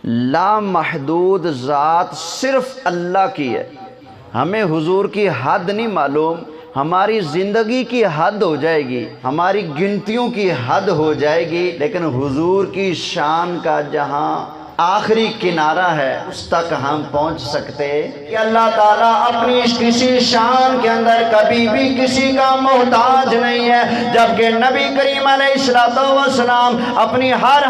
لامحدود ذات صرف اللہ کی ہے. ہمیں حضور کی حد نہیں معلوم. ہماری زندگی کی حد ہو جائے گی، ہماری گنتیوں کی حد ہو جائے گی، لیکن حضور کی شان کا جہاں آخری کنارہ ہے اس تک ہم پہنچ سکتے کہ اللہ تعالیٰ اپنی کسی شان کے اندر کبھی بھی کسی کا محتاج نہیں ہے، جبکہ نبی کریم علیہ السلام اپنی ہر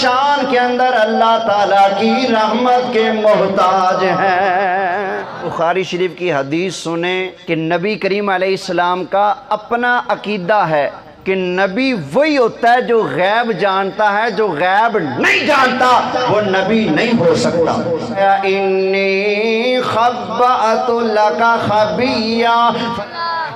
شان کے اندر اللہ تعالیٰ کی رحمت کے محتاج ہیں. بخاری شریف کی حدیث سنیں کہ نبی کریم علیہ السلام کا اپنا عقیدہ ہے کہ نبی وہی ہوتا ہے جو غیب جانتا ہے، جو غیب نہیں جانتا وہ نبی نہیں ہو سکتا. انی خبأت لک خبیہ،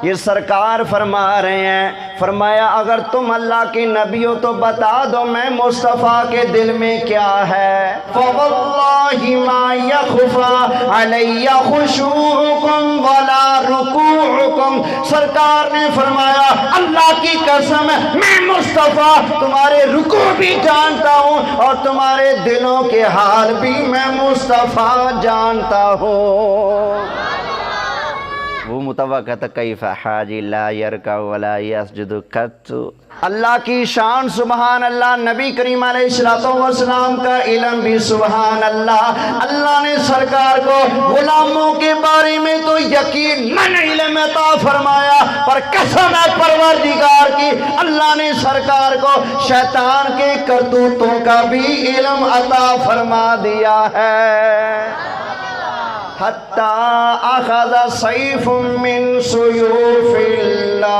یہ سرکار فرما رہے ہیں، فرمایا اگر تم اللہ کی نبی ہو تو بتا دو میں مصطفیٰ کے دل میں کیا ہے. فواللہ ما یخفی علی خشوعکم ولا رکوعکم، سرکار نے فرمایا اللہ کی قسم میں مصطفیٰ تمہارے رکوع بھی جانتا ہوں اور تمہارے دلوں کے حال بھی میں مصطفیٰ جانتا ہوں. وہ متوقع کہتا کیف حاجی لا یرکع ولا یسجد قط. اللہ کی شان سبحان اللہ، نبی کریم علیہ السلام کا علم بھی سبحان اللہ. اللہ نے سرکار کو غلاموں کے بارے میں تو یقیناً علم عطا فرمایا، پر قسم ہے پروردگار کی اللہ نے سرکار کو شیطان کے کرتوتوں کا بھی علم عطا فرما دیا ہے. حتی اخذ سیف من سیوف اللہ،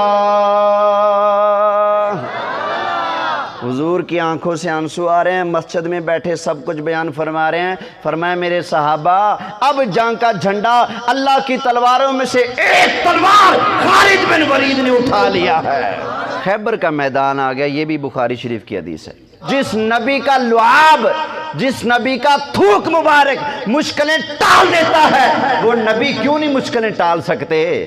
حضور کی آنکھوں سے آنسو آ رہے ہیں، مسجد میں بیٹھے سب کچھ بیان فرما رہے ہیں. فرمایا میرے صحابہ اب جنگ کا جھنڈا اللہ کی تلواروں میں سے ایک تلوار خالد بن ولید نے اٹھا لیا ہے. خیبر کا میدان آ گیا، یہ بھی بخاری شریف کی حدیث ہے. جس نبی کا لعاب، جس نبی کا تھوک مبارک مشکلیں ٹال دیتا ہے، وہ نبی کیوں نہیں مشکلیں ٹال سکتے؟